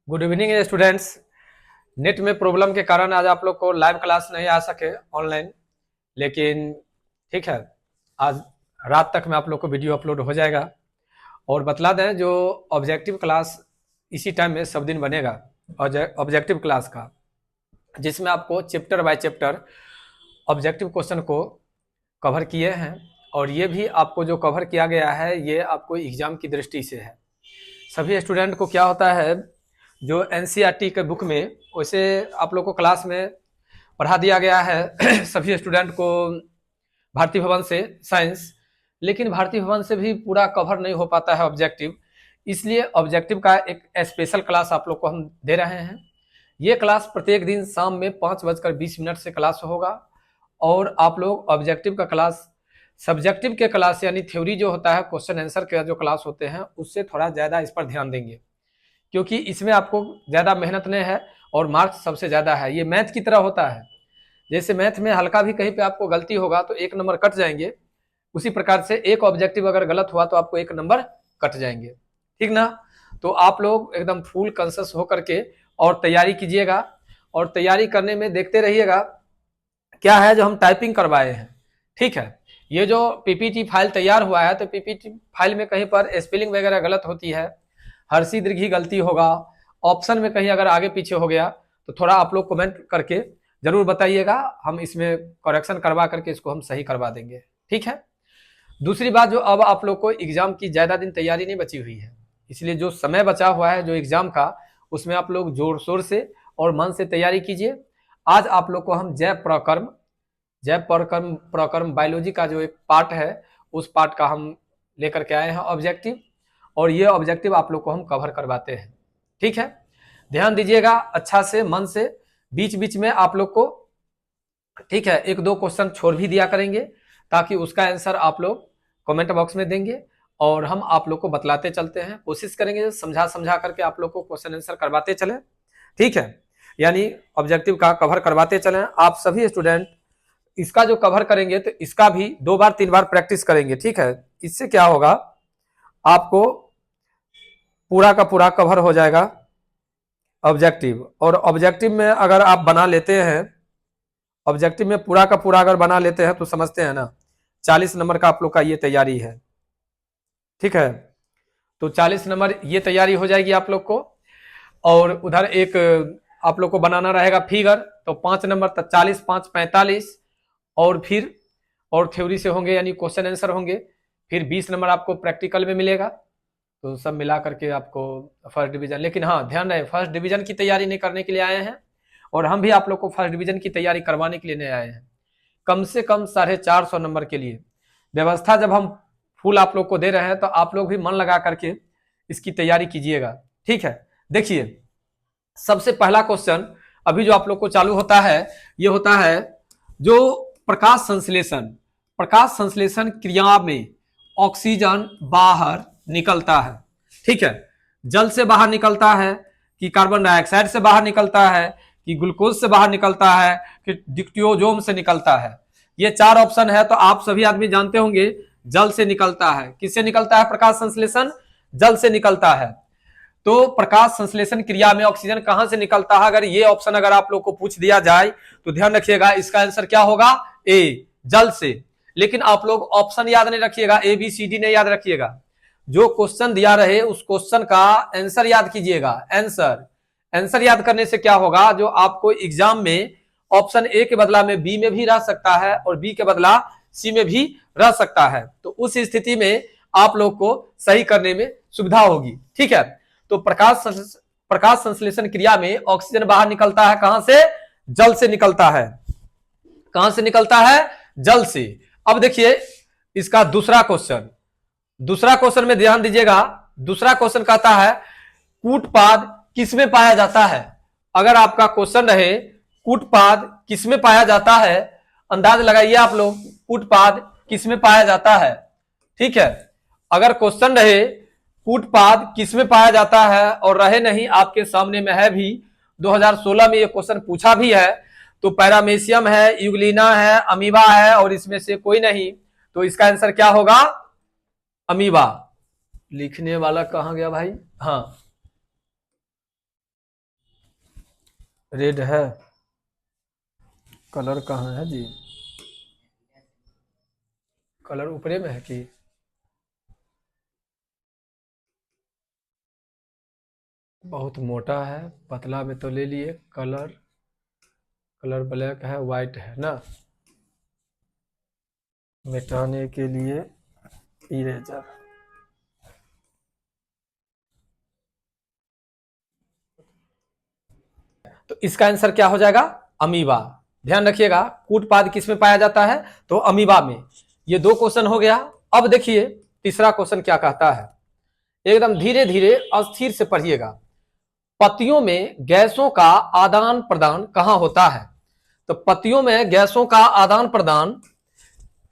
Good evening students. Net में problem के कारण आज आप लोग को लाइव क्लास नहीं आ सके ऑनलाइन, लेकिन ठीक है, आज रात तक में आप लोग को वीडियो अपलोड हो जाएगा। और बतला दें, जो ऑब्जेक्टिव क्लास इसी टाइम में सब दिन बनेगा ऑब्जेक्टिव क्लास का, जिसमें आपको chapter by chapter objective question को कवर किए हैं। और ये भी आपको जो कवर किया गया है ये आपको एग्जाम की दृष्टि से है। सभी स्टूडेंट को क्या होता है, जो एनसीईआरटी के बुक में वैसे आप लोग को क्लास में पढ़ा दिया गया है सभी स्टूडेंट को भारतीय भवन से साइंस, लेकिन भारतीय भवन से भी पूरा कवर नहीं हो पाता है ऑब्जेक्टिव। इसलिए ऑब्जेक्टिव का एक स्पेशल क्लास आप लोग को हम दे रहे हैं। ये क्लास प्रत्येक दिन शाम में 5:20 से क्लास होगा। और आप लोग ऑब्जेक्टिव का क्लास, सब्जेक्टिव के क्लास यानी थ्योरी जो होता है, क्वेश्चन आंसर के जो क्लास होते हैं, उससे थोड़ा ज़्यादा इस पर ध्यान देंगे, क्योंकि इसमें आपको ज़्यादा मेहनत नहीं है और मार्क्स सबसे ज़्यादा है। ये मैथ की तरह होता है, जैसे मैथ में हल्का भी कहीं पे आपको गलती होगा तो 1 नंबर कट जाएंगे, उसी प्रकार से एक ऑब्जेक्टिव अगर गलत हुआ तो आपको 1 नंबर कट जाएंगे। ठीक ना? तो आप लोग एकदम फुल कॉन्शियस होकर के और तैयारी कीजिएगा, और तैयारी करने में देखते रहिएगा क्या है जो हम टाइपिंग करवाए हैं। ठीक है, ये जो पीपीटी फाइल तैयार हुआ है, तो पीपीटी फाइल में कहीं पर स्पेलिंग वगैरह गलत होती है, हर्षी दीर्घी गलती होगा, ऑप्शन में कहीं अगर आगे पीछे हो गया तो थोड़ा आप लोग कमेंट करके जरूर बताइएगा, हम इसमें करेक्शन करवा करके इसको हम सही करवा देंगे। ठीक है। दूसरी बात, जो अब आप लोग को एग्जाम की ज्यादा दिन तैयारी नहीं बची हुई है, इसलिए जो समय बचा हुआ है जो एग्जाम का, उसमें आप लोग जोर शोर से और मन से तैयारी कीजिए। आज आप लोग को हम जैव प्रकर्म बायोलॉजी का जो एक पार्ट है, उस पार्ट का हम लेकर के आए हैं ऑब्जेक्टिव, और ये ऑब्जेक्टिव आप लोग को हम कवर करवाते हैं। ठीक है, ध्यान दीजिएगा अच्छा से, मन से। बीच बीच में आप लोग को, ठीक है, 1-2 क्वेश्चन छोड़ भी दिया करेंगे, ताकि उसका आंसर आप लोग कमेंट बॉक्स में देंगे और हम आप लोग को बतलाते चलते हैं। कोशिश करेंगे समझा समझा करके आप लोग को क्वेश्चन आंसर करवाते चले। ठीक है, यानी ऑब्जेक्टिव का कवर करवाते चले। आप सभी स्टूडेंट इसका जो कवर करेंगे तो इसका भी 2-3 बार प्रैक्टिस करेंगे। ठीक है, इससे क्या होगा, आपको पूरा का पूरा कवर हो जाएगा ऑब्जेक्टिव। और ऑब्जेक्टिव में अगर आप बना लेते हैं, ऑब्जेक्टिव में पूरा का पूरा अगर बना लेते हैं तो समझते हैं ना, 40 नंबर का आप लोग का ये तैयारी है। ठीक है, तो 40 नंबर ये तैयारी हो जाएगी आप लोग को। और उधर एक आप लोग को बनाना रहेगा फिगर, तो 5 नंबर तक 40, 5, 45, और फिर और थ्योरी से होंगे यानी क्वेश्चन आंसर होंगे। फिर 20 नंबर आपको प्रैक्टिकल में मिलेगा। तो सब मिला करके आपको फर्स्ट डिवीजन, लेकिन हाँ ध्यान रहे, फर्स्ट डिवीजन की तैयारी नहीं करने के लिए आए हैं, और हम भी आप लोग को फर्स्ट डिवीजन की तैयारी करवाने के लिए नहीं आए हैं। कम से कम 450 नंबर के लिए व्यवस्था जब हम फुल आप लोग को दे रहे हैं, तो आप लोग भी मन लगा करके इसकी तैयारी कीजिएगा। ठीक है, देखिए, सबसे पहला क्वेश्चन अभी जो आप लोग को चालू होता है, ये होता है जो प्रकाश संश्लेषण, प्रकाश संश्लेषण क्रिया में ऑक्सीजन बाहर निकलता है। ठीक है, जल से बाहर निकलता है, कि कार्बन डाइऑक्साइड से बाहर निकलता है, कि ग्लूकोज से बाहर निकलता है, कि डिक्टियोजोम से निकलता है। ये 4 ऑप्शन है, तो आप सभी आदमी जानते होंगे जल से निकलता है। किससे निकलता है प्रकाश संश्लेषण? जल से निकलता है। तो प्रकाश संश्लेषण क्रिया में ऑक्सीजन कहां से निकलता है, अगर ये ऑप्शन अगर आप लोग को पूछ दिया जाए तो ध्यान रखिएगा, इसका आंसर क्या होगा? ए, जल से। लेकिन आप लोग ऑप्शन याद नहीं रखिएगा, ए बी सी डी नहीं याद रखिएगा, जो क्वेश्चन दिया रहे उस क्वेश्चन का आंसर याद कीजिएगा। आंसर याद करने से क्या होगा, जो आपको एग्जाम में ऑप्शन ए के बदला में बी में भी रह सकता है और बी के बदला सी में भी रह सकता है, तो उस स्थिति में आप लोग को सही करने में सुविधा होगी। ठीक है, तो प्रकाश संश्लेषण क्रिया में ऑक्सीजन बाहर निकलता है, कहां से? जल से निकलता है। कहां से निकलता है? जल से। अब देखिए इसका दूसरा क्वेश्चन में ध्यान दीजिएगा। दूसरा क्वेश्चन कहता है कूटपाद किसमें पाया जाता है। अगर आपका क्वेश्चन रहे कूटपाद किसमें पाया जाता है, अंदाज लगाइए आप लोग, कूटपाद किसमें पाया जाता है। ठीक है, अगर क्वेश्चन रहे कूटपाद किसमें पाया जाता है, और रहे नहीं, आपके सामने में है भी, 2016 में ये क्वेश्चन पूछा भी है, तो पैरामेशियम है, यूग्लिना है, अमीबा है, और इसमें से कोई नहीं, तो इसका आंसर क्या होगा? अमीबा। लिखने वाला कहां गया भाई? हाँ, रेड है, कलर कहाँ है जी? कलर ऊपरे में है कि? बहुत मोटा है, पतला में तो ले लिए। कलर कलर ब्लैक है, वाइट है ना। मिटाने के लिए इरेजर। तो इसका आंसर क्या हो जाएगा? अमीबा। ध्यान रखिएगा, कूटपाद किस में पाया जाता है? तो अमीबा में। ये 2 क्वेश्चन हो गया। अब देखिए तीसरा क्वेश्चन क्या कहता है, एकदम धीरे धीरे अस्थिर से पढ़िएगा। पत्तियों में गैसों का आदान प्रदान कहां होता है? तो पत्तियों में गैसों का आदान प्रदान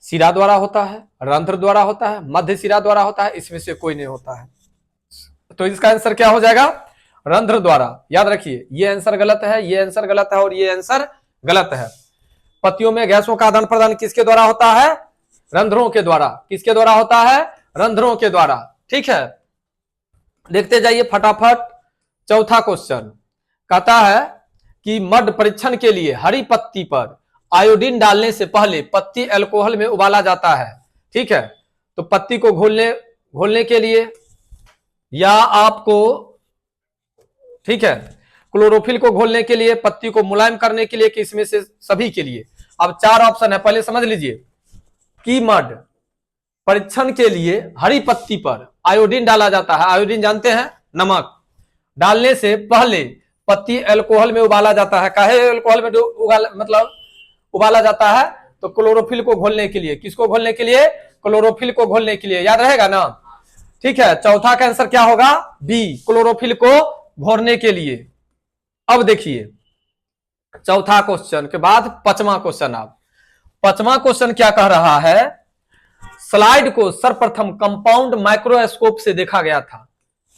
सिरा द्वारा होता है, रंध्र द्वारा होता है, मध्य सिरा द्वारा होता है, इसमें से कोई नहीं होता है। तो इसका आंसर क्या हो जाएगा? रंध्र द्वारा। याद रखिए, ये आंसर गलत है, ये आंसर गलत है और ये आंसर गलत है। पत्तियों में गैसों का आदान प्रदान किसके द्वारा होता है? रंध्रों के द्वारा। किसके द्वारा होता है? रंध्रों के द्वारा। ठीक है, देखते जाइए फटाफट। चौथा क्वेश्चन कहता है कि मड परीक्षण के लिए हरी पत्ती पर आयोडीन डालने से पहले पत्ती अल्कोहल में उबाला जाता है। ठीक है, तो पत्ती को घोलने के लिए या आपको, ठीक है, क्लोरोफिल को घोलने के लिए, पत्ती को मुलायम करने के लिए, कि इसमें से सभी के लिए? अब 4 ऑप्शन है, पहले समझ लीजिए कि मड परीक्षण के लिए हरी पत्ती पर आयोडीन डाला जाता है। आयोडीन जानते हैं, नमक। डालने से पहले पत्ती अल्कोहल में उबाला जाता है। काहे अल्कोहल में मतलब उबाला जाता है? तो क्लोरोफिल को घोलने के लिए। किसको घोलने के लिए? क्लोरोफिल को घोलने के लिए। याद रहेगा ना? ठीक है, चौथा का आंसर क्या होगा? बी, क्लोरोफिल को घोलने के लिए। अब देखिए चौथा क्वेश्चन के बाद पांचवा क्वेश्चन। आप पांचवा क्वेश्चन क्या कह रहा है? स्लाइड को सर्वप्रथम कंपाउंड माइक्रोस्कोप से देखा गया था।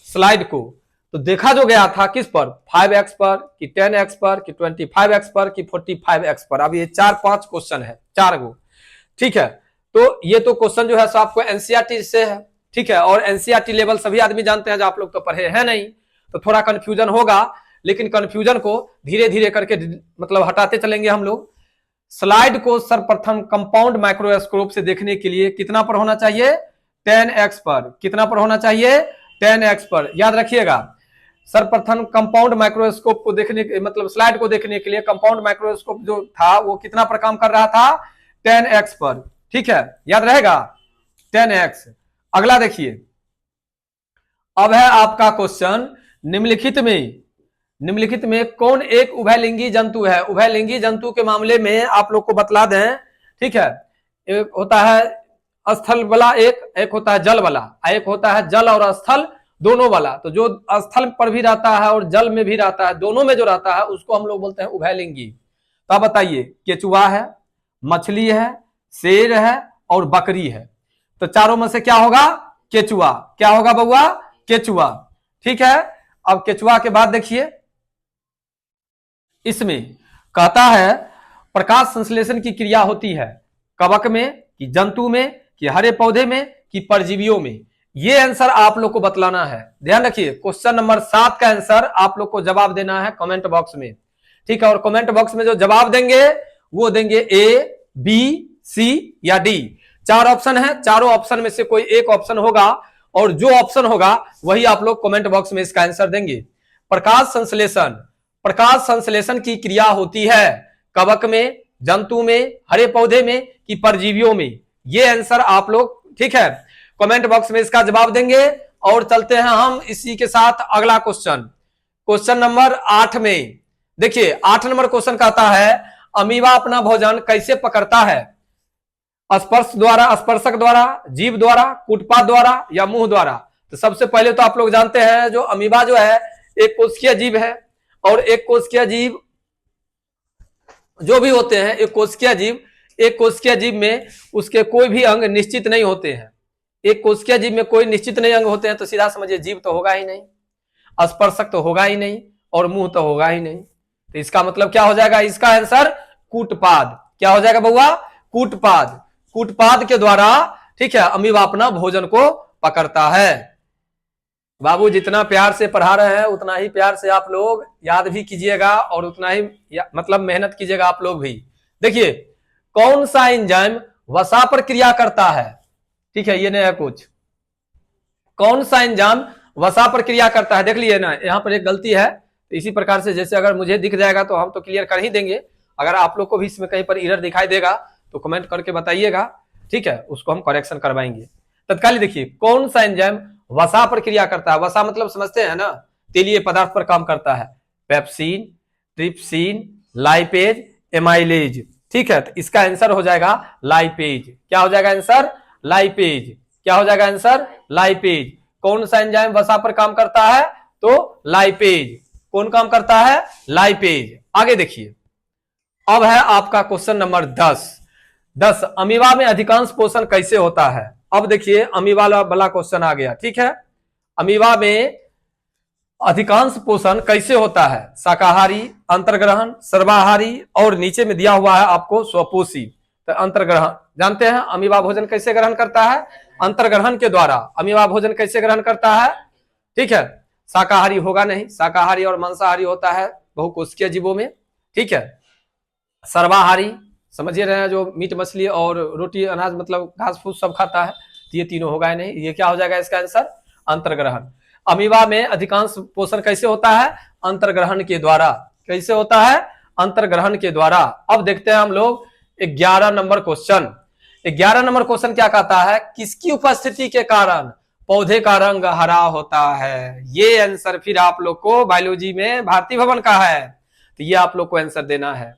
स्लाइड को तो देखा जो गया था किस पर? 5x पर, कि 10x पर, कि 25x पर, कि 45x पर। अब ये 4-5 क्वेश्चन है, 4 गो। ठीक है, तो ये तो क्वेश्चन जो है सो आपको एनसीईआरटी से है। ठीक है, और एनसीईआरटी लेवल सभी आदमी जानते हैं, जो आप लोग तो पढ़े हैं नहीं, तो थोड़ा कंफ्यूजन होगा, लेकिन कंफ्यूजन को धीरे धीरे करके मतलब हटाते चलेंगे हम लोग। स्लाइड को सर्वप्रथम कंपाउंड माइक्रोस्कोप से देखने के लिए कितना पर होना चाहिए? 10x पर। कितना पर होना चाहिए? 10x पर। याद रखिएगा, सर्वप्रथम कंपाउंड माइक्रोस्कोप को देखने के मतलब स्लाइड को देखने के लिए कंपाउंड माइक्रोस्कोप जो था वो कितना पर काम कर रहा था? 10x पर। ठीक है, याद रहेगा 10x। अगला देखिए, अब है आपका क्वेश्चन, निम्नलिखित में कौन एक उभयलिंगी जंतु है? उभयलिंगी जंतु के मामले में आप लोग को बतला दें। ठीक है, एक होता है स्थल वाला, एक होता है जल वाला, एक होता है जल और स्थल दोनों वाला। तो जो स्थल पर भी रहता है और जल में भी रहता है, दोनों में जो रहता है उसको हम लोग बोलते हैं उभयलिंगी। तो आप बताइए, केचुआ है, मछली है, शेर है और बकरी है। तो चारों में से क्या होगा? केचुआ। क्या होगा बउआ? केचुआ। ठीक है, अब केचुआ के बाद देखिए, इसमें कहता है प्रकाश संश्लेषण की क्रिया होती है कवक में, कि जंतु में, कि हरे पौधे में, कि परजीवियों में। ये आंसर आप लोग को बतलाना है। ध्यान रखिए, क्वेश्चन नंबर 7 का आंसर आप लोग को जवाब देना है कमेंट बॉक्स में। ठीक है, और कमेंट बॉक्स में जो जवाब देंगे वो देंगे ए, बी, सी या डी। 4 ऑप्शन है, चारों ऑप्शन में से कोई एक ऑप्शन होगा, और जो ऑप्शन होगा वही आप लोग कमेंट बॉक्स में इसका आंसर देंगे। प्रकाश संश्लेषण की क्रिया होती है कवक में, जंतु में, हरे पौधे में, कि परजीवियों में। ये आंसर आप लोग, ठीक है, कमेंट बॉक्स में इसका जवाब देंगे। और चलते हैं हम इसी के साथ अगला क्वेश्चन नंबर 8 में। देखिए 8 नंबर क्वेश्चन कहता है अमीबा अपना भोजन कैसे पकड़ता है? स्पर्शक द्वारा, जीभ द्वारा, कूटपाद द्वारा या मुंह द्वारा? तो सबसे पहले तो आप लोग जानते हैं जो अमीबा जो है एक कोशिकीय जीव है, और एक कोशिकीय जीव जो भी होते हैं, एक कोशिकीय जीव में उसके कोई भी अंग निश्चित नहीं होते हैं। एक कोशिकीय जीव में कोई निश्चित नहीं अंग होते हैं, तो सीधा समझिए जीव तो होगा ही नहीं, स्पर्शक तो होगा ही नहीं, और मुंह तो होगा ही नहीं। तो इसका मतलब क्या हो जाएगा? इसका आंसर कूटपाद। क्या हो जाएगा बउआ? कूटपाद के द्वारा, ठीक है, अमीबा अपना भोजन को पकड़ता है। बाबू जितना प्यार से पढ़ा रहे हैं उतना ही प्यार से आप लोग याद भी कीजिएगा और उतना ही मतलब मेहनत कीजिएगा आप लोग भी। देखिए कौन सा एंजाइम वसा पर क्रिया करता है, ठीक है, ये नहीं है कुछ। कौन सा एंजाइम वसा पर क्रिया करता है, देख लिए ना, यहाँ पर एक गलती है। तो इसी प्रकार से जैसे अगर मुझे दिख जाएगा तो हम तो क्लियर कर ही देंगे, अगर आप लोग को भी इसमें कहीं पर एरर दिखाई देगा तो कमेंट करके बताइएगा, ठीक है, उसको हम करेक्शन करवाएंगे। तत्काल देखिए कौन सा एंजाइम वसा पर क्रिया करता है, वसा मतलब समझते हैं ना, तेलीय पदार्थ पर काम करता है। पेप्सिन, ट्रिप्सिन, लाइपेज, एमाइलेज, ठीक है। तो इसका आंसर हो जाएगा लाइपेज। क्या हो जाएगा आंसर? लाइपेज। क्या हो जाएगा आंसर? लाइपेज। कौन सा एंजाइम वसा पर काम करता है? तो लाइपेज। कौन काम करता है? लाइपेज। आगे देखिए, अब है आपका क्वेश्चन नंबर 10। अमीबा में अधिकांश पोषण कैसे होता है? अब देखिए अमीबा वाला क्वेश्चन आ गया, ठीक है। अमीबा में अधिकांश पोषण कैसे होता है? शाकाहारी, अंतर्ग्रहण, सर्वाहारी और नीचे में दिया हुआ है आपको स्वपोषी। तो अंतर्ग्रहण जानते हैं अमीबा भोजन कैसे ग्रहण करता है? अंतर्ग्रहण के द्वारा अमीबा भोजन कैसे ग्रहण करता है, ठीक है। शाकाहारी होगा नहीं, शाकाहारी और मांसाहारी होता है बहुकोशिकीय जीवों में, ठीक है। सर्वाहारी समझिए रहे हैं, जो मीट मछली और रोटी अनाज मतलब घास फूस सब खाता है, तो ये तीनों होगा नहीं। ये क्या हो जाएगा इसका आंसर? अंतर्ग्रहण। अमीबा में अधिकांश पोषण कैसे होता है? अंतर्ग्रहण के द्वारा। कैसे होता है? अंतर्ग्रहण के द्वारा। अब देखते हैं हम लोग 11 नंबर क्वेश्चन। 11 नंबर क्वेश्चन क्या कहता है? किसकी उपस्थिति के कारण पौधे का रंग हरा होता है? ये आंसर फिर आप लोग को बायोलॉजी में भारती भवन का है, तो ये आप लोग को आंसर देना है।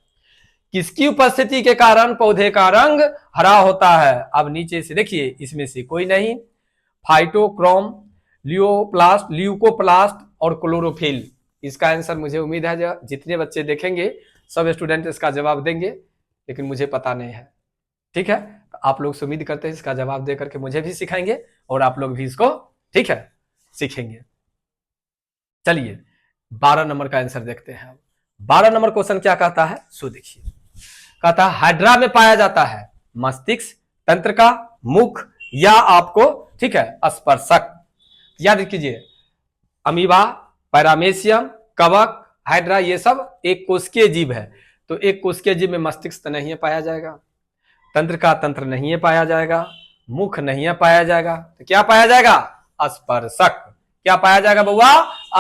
किसकी उपस्थिति के कारण पौधे का रंग हरा होता है? अब नीचे से देखिए, इसमें से कोई नहीं। फाइटोक्रोम, लियोप्लास्ट, ल्यूकोप्लास्ट और क्लोरोफिल। इसका आंसर मुझे उम्मीद है जितने बच्चे देखेंगे सब स्टूडेंट इसका जवाब देंगे, लेकिन मुझे पता नहीं है, ठीक है। आप लोग से उम्मीद करते हैं इसका जवाब दे करके मुझे भी सिखाएंगे और आप लोग भी इसको, ठीक है, सीखेंगे। चलिए 12 नंबर का आंसर देखते हैं। 12 नंबर क्वेश्चन क्या कहता है? सो देखिए, कहता है हाइड्रा में पाया जाता है मस्तिष्क, तंत्रिका, मुख या आपको, ठीक है, स्पर्शक। याद कीजिए अमीबा, पैरामेशियम, कवक, हाइड्रा ये सब एक कोशिकीय जीव है। तो एक कोशिकीय जीव में मस्तिष्क नहीं है पाया जाएगा, तंत्रिका तंत्र नहीं है पाया जाएगा, मुख नहीं है पाया जाएगा, तो क्या पाया जाएगा? स्पर्शक। क्या पाया जाएगा बउआ?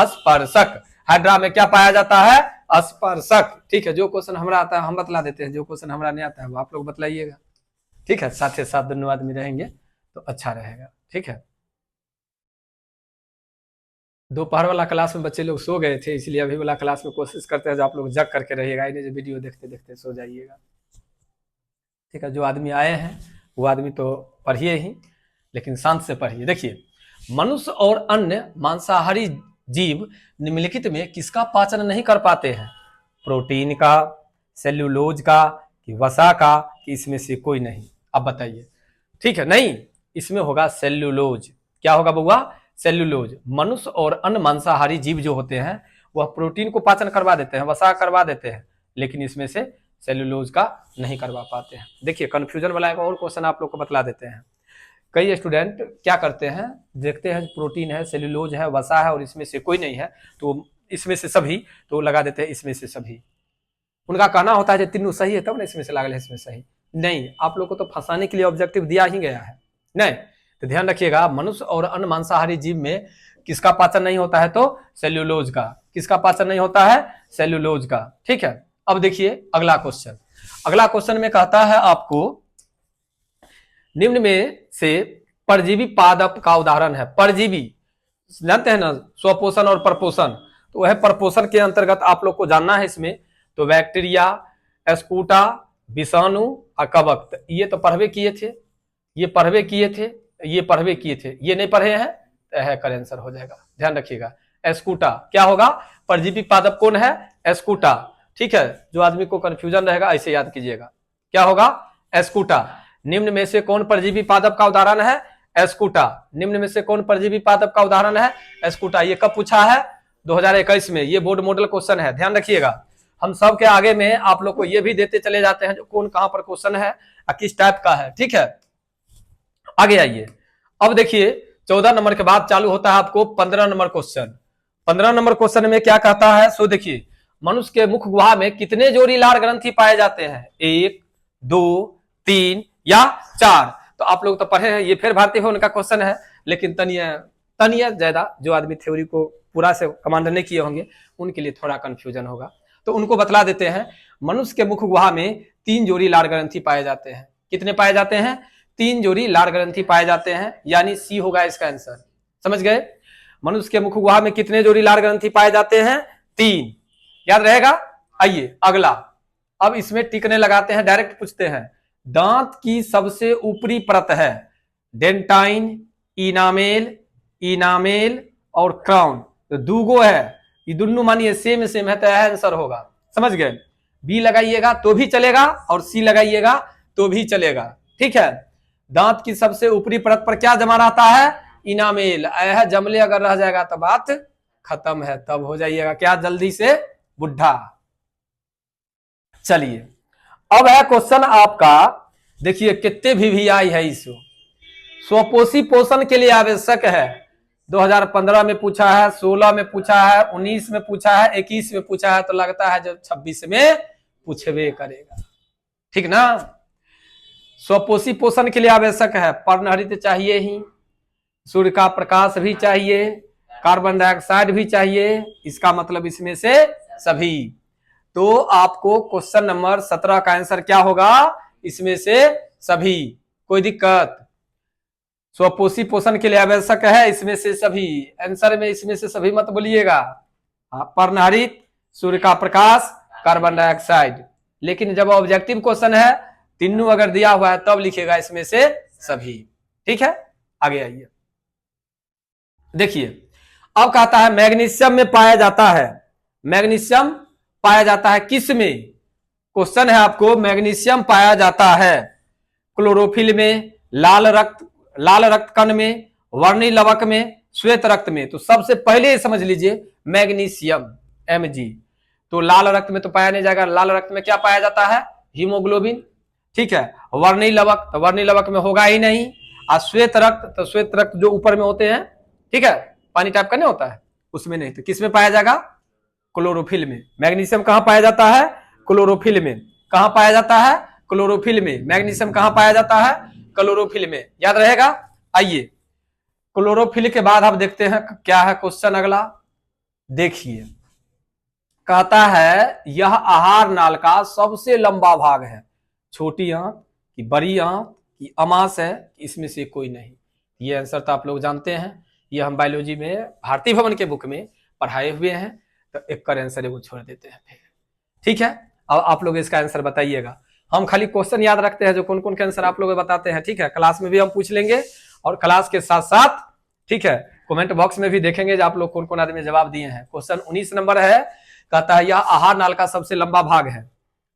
स्पर्शक। हाइड्रा में क्या पाया जाता है? स्पर्शक, ठीक है। जो क्वेश्चन हमरा आता है हम बतला देते हैं, जो क्वेश्चन हमरा नहीं आता है वो आप लोग बतलाइएगा, ठीक है। साथ ही साथ दोनों आदमी रहेंगे तो अच्छा रहेगा, ठीक है। दोपहर वाला क्लास में बच्चे लोग सो गए थे, इसलिए अभी वाला क्लास में कोशिश करते हैं जो आप लोग जग करके रहिएगा, इन्हें वीडियो देखते देखते सो जाइएगा, ठीक है। जो आदमी आए हैं वो आदमी तो पढ़िए ही, लेकिन शांत से पढ़िए। देखिए मनुष्य और अन्य मांसाहारी जीव निम्नलिखित में किसका पाचन नहीं कर पाते हैं? प्रोटीन का, सेल्यूलोज का, कि वसा का, कि इसमें से कोई नहीं? अब बताइए, ठीक है। नहीं, इसमें होगा सेल्यूलोज। क्या होगा बउआ? सेल्यूलोज। मनुष्य और अन्य मांसाहारी जीव जो होते हैं वह प्रोटीन को पाचन करवा देते हैं, वसा करवा देते हैं, लेकिन इसमें से सेल्यूलोज का नहीं करवा पाते हैं। देखिए कंफ्यूजन वाला एक और क्वेश्चन आप लोग को बतला देते हैं। कई स्टूडेंट क्या करते हैं, देखते हैं प्रोटीन है, सेल्यूलोज है, वसा है और इसमें से कोई नहीं है, तो इसमें से सभी, तो लगा देते हैं इसमें से सभी। उनका कहना होता है तीनों सही है तब ना इसमें से लागल है, इसमें सही नहीं। आप लोग को तो फंसाने के लिए ऑब्जेक्टिव दिया ही गया है, नहीं तो ध्यान रखिएगा। मनुष्य और अन्य मांसाहारी जीव में किसका पाचन नहीं होता है? तो सेल्यूलोज का। किसका पाचन नहीं होता है? सेल्यूलोज का, ठीक है। अब देखिए अगला क्वेश्चन। अगला क्वेश्चन में कहता है आपको निम्न में से परजीवी पादप का उदाहरण है। परजीवी जानते हैं ना, स्वपोषण और परपोषण, तो वह परपोषण के अंतर्गत आप लोग को जानना है इसमें। तो बैक्टीरिया, स्पूटा, विषाणु और कवक, ये तो पढ़वे किए थे, ये पढ़वे किए थे, ये पढ़वे किए थे, ये नहीं पढ़े हैं तो है कर आंसर हो जाएगा। ध्यान रखिएगा एस्कूटा क्या होगा? परजीवी पादप कौन है? एस्कूटा, ठीक है। जो आदमी को कंफ्यूजन रहेगा ऐसे याद कीजिएगा, क्या होगा? एस्कूटा। निम्न में से कौन परजीवी पादप का उदाहरण है? एस्कूटा। निम्न में से कौन परजीवी पादप का उदाहरण है? एस्कूटा। ये कब पूछा है? 2021 में। ये बोर्ड मॉडल क्वेश्चन है, ध्यान रखिएगा। हम सब के आगे में आप लोग को ये भी देते चले जाते हैं जो कौन कहां पर क्वेश्चन है और किस टाइप का है, ठीक है। आगे आइए, अब देखिए 14 नंबर के बाद चालू होता है आपको 15 नंबर क्वेश्चन। 15 नंबर क्वेश्चन में क्या कहता है सो देखिए, मनुष्य के मुख गुहा में कितने जोड़ी लार ग्रंथि पाए जाते हैं? 1, 2, 3 या 4? तो आप लोग तो पढ़े हैं, ये फिर भारतीय भवन का क्वेश्चन है, लेकिन तनिया ज्यादा जो आदमी थ्योरी को पूरा से कमांड नहीं किए होंगे उनके लिए थोड़ा कंफ्यूजन होगा, तो उनको बतला देते हैं। मनुष्य के मुख गुहा में 3 जोड़ी लार ग्रंथि पाए जाते हैं। कितने पाए जाते हैं? 3 जोड़ी लार ग्रंथि पाए जाते हैं, यानी सी होगा इसका आंसर। समझ गए? मनुष्य के मुख गुहा में कितने जोड़ी लार ग्रंथि पाए जाते हैं? 3। याद रहेगा? आइए अगला, अब इसमें टिकने लगाते हैं, डायरेक्ट पूछते हैं। दांत की सबसे ऊपरी परत है डेंटाइन, इनामेल और क्राउन। तो दूगो है, ये दोनों मानिए सेम है, तो आंसर होगा। समझ गए? बी लगाइएगा तो भी चलेगा और सी लगाइएगा तो भी चलेगा। ठीक है, दांत की सबसे ऊपरी परत पर क्या जमा रहता है? इनामेल। यह जमले अगर रह जाएगा तो बात खत्म है, तब हो जाइएगा क्या जल्दी से बुढ़ा। चलिए अब है क्वेश्चन आपका, देखिए कितने भी आई है इसको। स्वपोषी पोषण के लिए आवश्यक है, 2015 में पूछा है, 16 में पूछा है, 19 में पूछा है, 21 में पूछा है, तो लगता है जो 26 में पूछवे करेगा। ठीक ना? स्वपोषी पोषण के लिए आवश्यक है, पर्णहरित चाहिए ही, सूर्य का प्रकाश भी चाहिए, कार्बन डाइऑक्साइड भी चाहिए, इसका मतलब इसमें से सभी। तो आपको क्वेश्चन नंबर 17 का आंसर क्या होगा? इसमें से सभी। कोई दिक्कत? स्वपोषी पोषण के लिए आवश्यक है इसमें से सभी, आंसर में इसमें से सभी मत बोलिएगा। पर्णहरित, सूर्य का प्रकाश, कार्बन डाइऑक्साइड। लेकिन जब ऑब्जेक्टिव क्वेश्चन है, तीनों अगर दिया हुआ है तब लिखेगा इसमें से सभी। ठीक है, आगे आइए। देखिए अब कहता है मैग्नीशियम में पाया जाता है। मैग्नीशियम पाया जाता है किस में? क्वेश्चन है आपको, मैग्नीशियम पाया जाता है क्लोरोफिल में, लाल रक्त कण में, वर्णी लवक में, श्वेत रक्त में। तो सबसे पहले समझ लीजिए मैग्नीशियम, Mg। तो लाल रक्त में तो पाया नहीं जाएगा, लाल रक्त में क्या पाया जाता है? हीमोग्लोबिन। ठीक है, वर्णी लवक, तो वर्णी लवक में होगा ही नहीं। और श्वेत रक्त, तो श्वेत रक्त जो ऊपर में होते हैं, ठीक है, पानी टाइप का नहीं होता है, उसमें नहीं। तो किस में पाया जाएगा? क्लोरोफिल में। मैग्नीशियम कहां पाया जाता है? क्लोरोफिल में। कहां पाया जाता है? क्लोरोफिल में। मैग्नीशियम कहां पाया जाता है? क्लोरोफिल में। याद रहेगा? आइए क्लोरोफिल के बाद आप देखते हैं क्या है क्वेश्चन अगला। देखिए कहता है यह आहार नाल का सबसे लंबा भाग है, छोटी आंत कि बड़ी आंत कि अमास है, इसमें से कोई नहीं। ये आंसर तो आप लोग जानते हैं, ये हम बायोलॉजी में भारतीय भवन के बुक में पढ़ाए हुए हैं, तो एक का आंसर एगो छोड़ देते हैं। ठीक है, अब आप लोग इसका आंसर बताइएगा। हम खाली क्वेश्चन याद रखते हैं जो कौन कौन के आंसर आप लोग बताते हैं। ठीक है, क्लास में भी हम पूछ लेंगे और क्लास के साथ साथ ठीक है कमेंट बॉक्स में भी देखेंगे जो आप लोग कौन कौन आदमी जवाब दिए हैं। क्वेश्चन 19 नंबर है, कहता है यह आहार नाल का सबसे लंबा भाग है।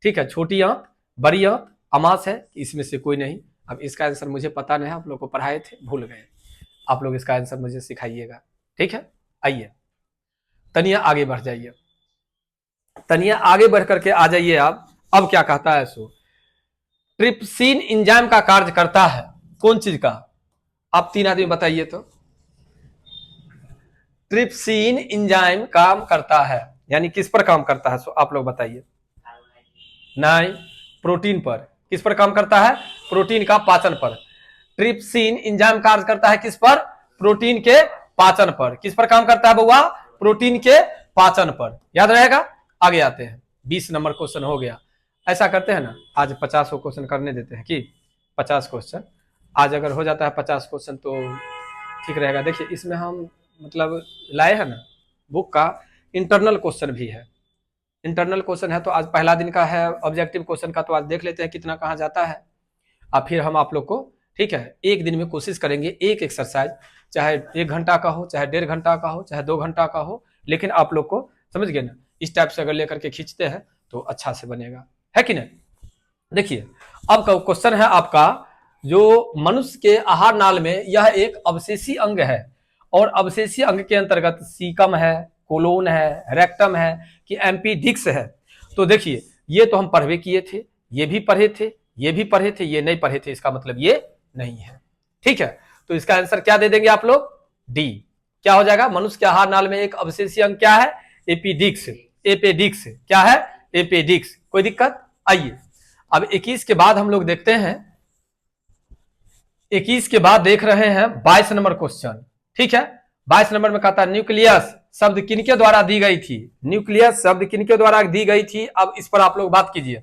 ठीक है, छोटी आंत, बड़ी आंत, अमास है, इसमें से कोई नहीं। अब इसका आंसर मुझे पता नहीं है, आप लोग को पढ़ाए थे भूल गए, आप लोग इसका आंसर मुझे सिखाइएगा। ठीक है, आइए तनिया आगे बढ़ जाइए, तनिया आगे बढ़ करके आ जाइए आप। अब क्या कहता है सो, ट्रिप्सिन एंजाइम का कार्य करता है कौन चीज का? आप 3 आदमी बताइए तो। ट्रिप्सिन एंजाइम काम करता है, यानी किस पर काम करता है सो आप लोग बताइए। नहीं, प्रोटीन पर। किस पर काम करता है? प्रोटीन का पाचन पर। ट्रिप्सिन एंजाइम कार्य करता है किस पर? प्रोटीन के पाचन पर। किस पर काम करता है बउआ? प्रोटीन के पाचन पर। याद रहेगा? आगे आते हैं, 20 नंबर क्वेश्चन हो गया। ऐसा करते हैं ना, आज 50 क्वेश्चन करने देते हैं कि 50 क्वेश्चन आज अगर हो जाता है 50 क्वेश्चन तो ठीक रहेगा। देखिए इसमें हम मतलब लाए हैं ना बुक का इंटरनल क्वेश्चन भी है, इंटरनल क्वेश्चन है, तो आज पहला दिन का है ऑब्जेक्टिव क्वेश्चन का, तो आज देख लेते हैं कितना कहाँ जाता है। अब फिर हम आप लोग को ठीक है एक दिन में कोशिश करेंगे एक एक्सरसाइज, चाहे 1 घंटा का हो, चाहे 1.5 घंटा का हो, चाहे 2 घंटा का हो, लेकिन आप लोग को समझ गए ना, इस टाइप से अगर लेकर के खींचते हैं तो अच्छा से बनेगा, है कि नहीं। देखिए अब का क्वेश्चन है आपका, जो मनुष्य के आहार नाल में यह एक अवशेषी अंग है, और अवशेषी अंग के अंतर्गत सीकम है, कोलोन है, रेक्टम है कि एम्पीडिक्स है। तो देखिए ये तो हम पढ़वे किए थे, ये भी पढ़े थे, ये भी पढ़े थे, ये नहीं पढ़े थे, इसका मतलब ये नहीं है। ठीक है, तो इसका आंसर क्या दे देंगे आप लोग? डी। क्या हो जाएगा? मनुष्य के आहार नाल में एक अवशेषीय अंग क्या है? एपेडिक्स। एपेडिक्स क्या है? एपेडिक्स। कोई दिक्कत? आइए अब 21 के बाद हम लोग देखते हैं, 21 के बाद देख रहे हैं 22 नंबर क्वेश्चन। ठीक है, 22 नंबर में कहता है न्यूक्लियस शब्द किनके द्वारा दी गई थी? न्यूक्लियस शब्द किनके द्वारा दी गई थी? अब इस पर आप लोग बात कीजिए।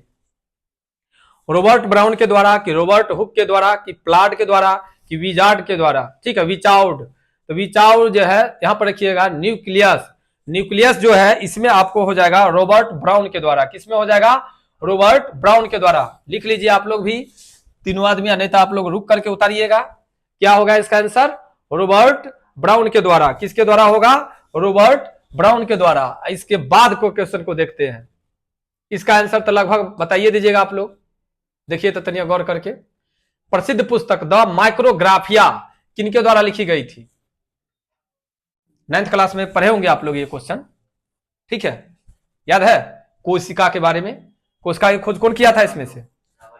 रॉबर्ट ब्राउन के द्वारा, कि रॉबर्ट हुक के द्वारा, कि प्लाट के द्वारा, कि विजार्ड के द्वारा? ठीक है, विचाउड। तो विचाउड जो है यहां पर रखिएगा न्यूक्लियस। न्यूक्लियस जो है इसमें आपको हो जाएगा रॉबर्ट ब्राउन के द्वारा। किसमें हो जाएगा? रॉबर्ट ब्राउन के द्वारा। लिख लीजिए आप लोग भी, तीनों आदमी, नहीं तो आप लोग रुक करके उतारिएगा। क्या होगा इसका आंसर? रॉबर्ट ब्राउन के द्वारा। किसके द्वारा होगा? रॉबर्ट ब्राउन के द्वारा। इसके बाद को क्वेश्चन को देखते हैं। इसका आंसर तो लगभग बताइए दीजिएगा आप लोग। देखिए तो तनिया गौर करके। प्रसिद्ध पुस्तक द माइक्रोग्राफिया किनके द्वारा लिखी गई थी? 9th क्लास में पढ़े होंगे आप लोग ये क्वेश्चन। ठीक है, याद है? कोशिका के बारे में, कोशिका की खोज कौन किया था इसमें से?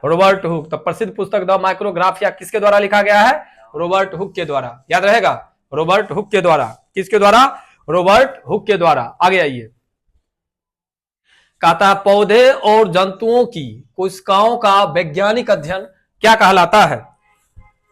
Robert Hooke. तो प्रसिद्ध पुस्तक द माइक्रोग्राफिया किसके द्वारा लिखा गया है? रॉबर्ट हुक के द्वारा। याद रहेगा? रॉबर्ट हुक के द्वारा। किसके द्वारा? रॉबर्ट हुक के द्वारा। आगे आइए, कहता है पौधे और जंतुओं की कोशिकाओं का वैज्ञानिक अध्ययन क्या कहलाता है?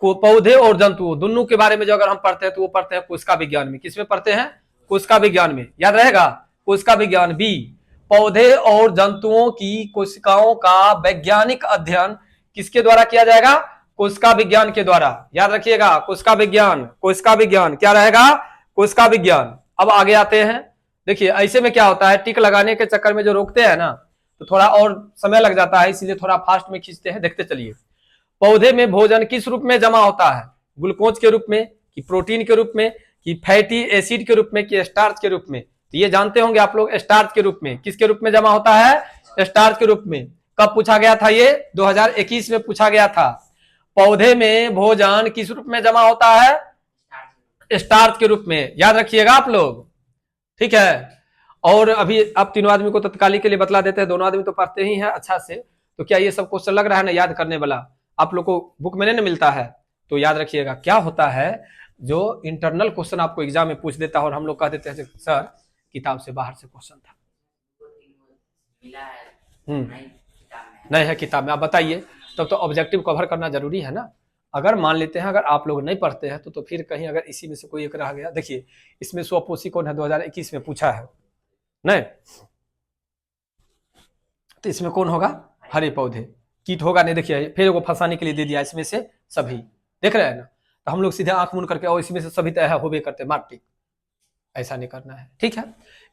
पौधे और जंतु दोनों के बारे में जो अगर हम पढ़ते हैं तो वो पढ़ते हैं कोशिका विज्ञान में। किसमें पढ़ते हैं? कोशिका विज्ञान में। याद रहेगा? कोशिका विज्ञान। बी, पौधे और जंतुओं की कोशिकाओं का वैज्ञानिक अध्ययन किसके द्वारा किया जाएगा? कोशिका विज्ञान के द्वारा। याद रखिएगा, कोशिका विज्ञान। कोशिका विज्ञान क्या रहेगा? कोशिका विज्ञान। अब आगे आते हैं। देखिए ऐसे में क्या होता है, टिक लगाने के चक्कर में जो रोकते हैं ना तो थोड़ा और समय लग जाता है, इसलिए थोड़ा फास्ट में खींचते हैं। देखते चलिए, पौधे में भोजन किस रूप में जमा होता है? ग्लूकोज के रूप में, कि प्रोटीन के रूप में, कि फैटी एसिड के रूप में, कि स्टार्च के रूप में? तो ये जानते होंगे आप लोग, स्टार्च के रूप में। किसके रूप में जमा होता है? स्टार्च के रूप में। कब पूछा गया था ये? 2021 में पूछा गया था। पौधे में भोजन किस रूप में जमा होता है? स्टार्च के रूप में। याद रखिएगा आप लोग। ठीक है, और अभी आप तीनों आदमी को तत्काली के लिए बतला देते हैं, दोनों आदमी तो पढ़ते ही हैं अच्छा से। तो क्या ये सब क्वेश्चन लग रहा है ना याद करने वाला? आप लोग को बुक में नहीं मिलता है तो याद रखिएगा। क्या होता है, जो इंटरनल क्वेश्चन आपको एग्जाम में पूछ देता है और हम लोग कह देते हैं सर किताब से बाहर से क्वेश्चन था। नहीं है किताब में, आप बताइए। तब तो ऑब्जेक्टिव कवर करना जरूरी है ना। अगर मान लेते हैं अगर आप लोग नहीं पढ़ते हैं तो फिर कहीं अगर इसी में से कोई एक रह गया। देखिए इसमें स्वपोषी कौन है? 2021 में पूछा है नहीं, तो इसमें कौन होगा? हरे पौधे। कीट होगा नहीं। देखिए फिर वो फंसाने के लिए दे दिया इसमें से सभी। देख रहे हैं ना? तो हम लोग सीधे आंख मूंद करके और इसमें से सभी तय होबे करते मार्टिक, ऐसा नहीं करना है। ठीक है,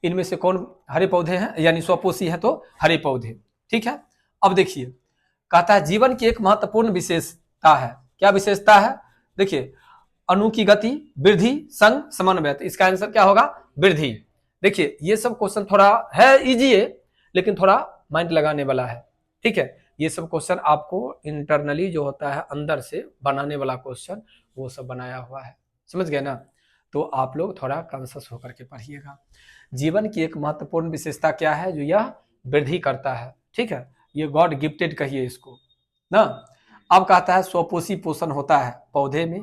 इनमें से कौन हरे पौधे हैं, यानी स्वपोषी है तो हरे पौधे। ठीक है, अब देखिए कहता है जीवन की एक महत्वपूर्ण विशेषता है। क्या विशेषता है? देखिए अणु की गति, वृद्धि, संग, समन्वय। इसका आंसर क्या होगा? वृद्धि। देखिए ये सब क्वेश्चन थोड़ा है इजी है, लेकिन थोड़ा माइंड लगाने वाला है। ठीक है, ये सब क्वेश्चन आपको इंटरनली जो होता है अंदर से बनाने वाला क्वेश्चन, वो सब बनाया हुआ है। समझ गए ना? तो आप लोग थोड़ा कॉन्शियस होकर के पढ़िएगा। जीवन की एक महत्वपूर्ण विशेषता क्या है? जो यह वृद्धि करता है। ठीक है, ये गॉड गिफ्टेड कहिए इसको ना। अब कहता है स्वपोषी पोषण होता है पौधे में,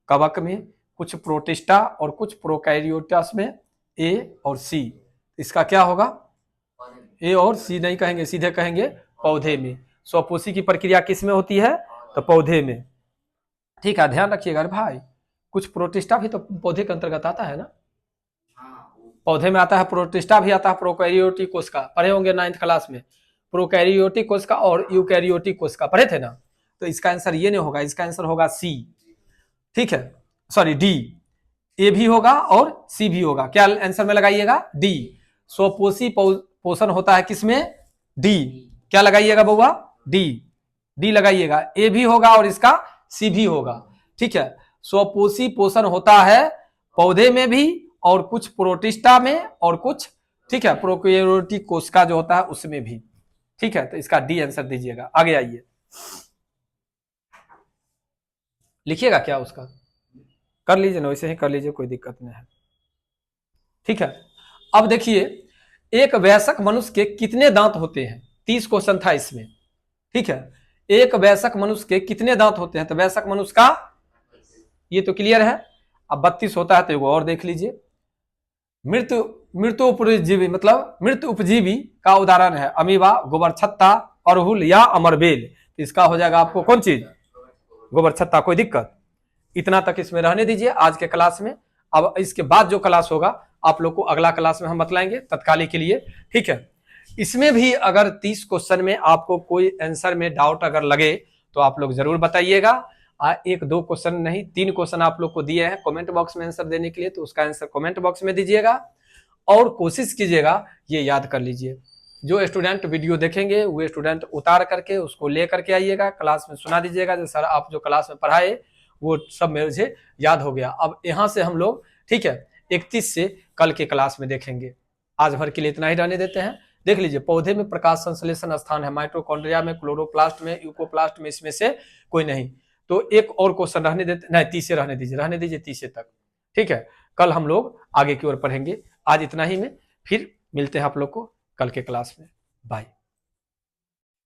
कवक में, कुछ प्रोटिस्टा और कुछ प्रोकैरियोटस में। ए और सी, इसका क्या होगा? ए और सी नहीं कहेंगे, सीधे कहेंगे पौधे में। स्वपोषी की प्रक्रिया किस में होती है? तो पौधे में। ठीक है, ध्यान रखिएगा भाई। कुछ प्रोटिस्टा भी तो पौधे के अंतर्गत आता है ना। पौधे में आता है प्रोटिस्टा भी आता है, प्रोकैरियोटिक कोशिका पढ़े होंगे 9th क्लास में। प्रोकैरियोटिक कोशिका और यूकैरियोटिक कोशिका पढ़े थे ना। तो इसका आंसर ये नहीं होगा, इसका आंसर होगा सी। ठीक है, सॉरी डी। ए भी होगा और सी भी होगा। क्या आंसर में लगाइएगा? डी। स्वपोषी पोषण होता है किसमें? डी। क्या लगाइएगा बउआ? डी। डी लगाइएगा। ए भी होगा और इसका सी भी होगा। ठीक है, स्वपोषी पोषण होता है पौधे में भी और कुछ प्रोटिस्टा में और कुछ, ठीक है, प्रोकैरियोटिक कोशिका जो होता है उसमें भी। ठीक है, तो इसका डी आंसर दीजिएगा। आगे आइए, लिखिएगा क्या उसका? कर लीजिए ना, वैसे ही कर लीजिए, कोई दिक्कत नहीं है। ठीक है, अब देखिए एक वयस्क मनुष्य के कितने दांत होते हैं? 30 क्वेश्चन था इसमें। ठीक है, एक वयस्क मनुष्य के कितने दांत होते हैं? तो वयस्क मनुष्य का ये तो क्लियर है। अब 32 होता है तो एगो और देख लीजिए। मृत्यु उपजीवी मतलब मृत्यु उपजीवी का उदाहरण है अमीबा, गोबर छत्ता, अरहुल या अमरबेल। तो इसका हो जाएगा आपको कौन चीज, गोबर छत्ता। कोई दिक्कत? इतना तक इसमें रहने दीजिए आज के क्लास में। अब इसके बाद जो क्लास होगा आप लोग को अगला क्लास में हम बतलाएंगे तत्काली के लिए, ठीक है। इसमें भी अगर 30 क्वेश्चन में आपको कोई आंसर में डाउट अगर लगे तो आप लोग जरूर बताइएगा। 1-2 क्वेश्चन नहीं, 3 क्वेश्चन आप लोग को दिए हैं कमेंट बॉक्स में आंसर देने के लिए, तो उसका आंसर कमेंट बॉक्स में दीजिएगा और कोशिश कीजिएगा ये याद कर लीजिए। जो स्टूडेंट वीडियो देखेंगे वो स्टूडेंट उतार करके उसको ले करके आइएगा, क्लास में सुना दीजिएगा जो सर आप जो क्लास में पढ़ाए वो सब मुझे याद हो गया। अब यहाँ से हम लोग, ठीक है, 31 से कल के क्लास में देखेंगे। आज भर के लिए इतना ही रहने देते हैं। देख लीजिए, पौधे में प्रकाश संश्लेषण स्थान है माइटोकॉन्ड्रिया में, क्लोरोप्लास्ट में, यूकोप्लास्ट में, इसमें से कोई नहीं। तो एक और क्वेश्चन रहने देते, नहीं 30 से रहने दीजिए 30 तक, ठीक है। कल हम लोग आगे की ओर पढ़ेंगे। आज इतना ही में, फिर मिलते हैं आप लोग को कल के क्लास में। बाय।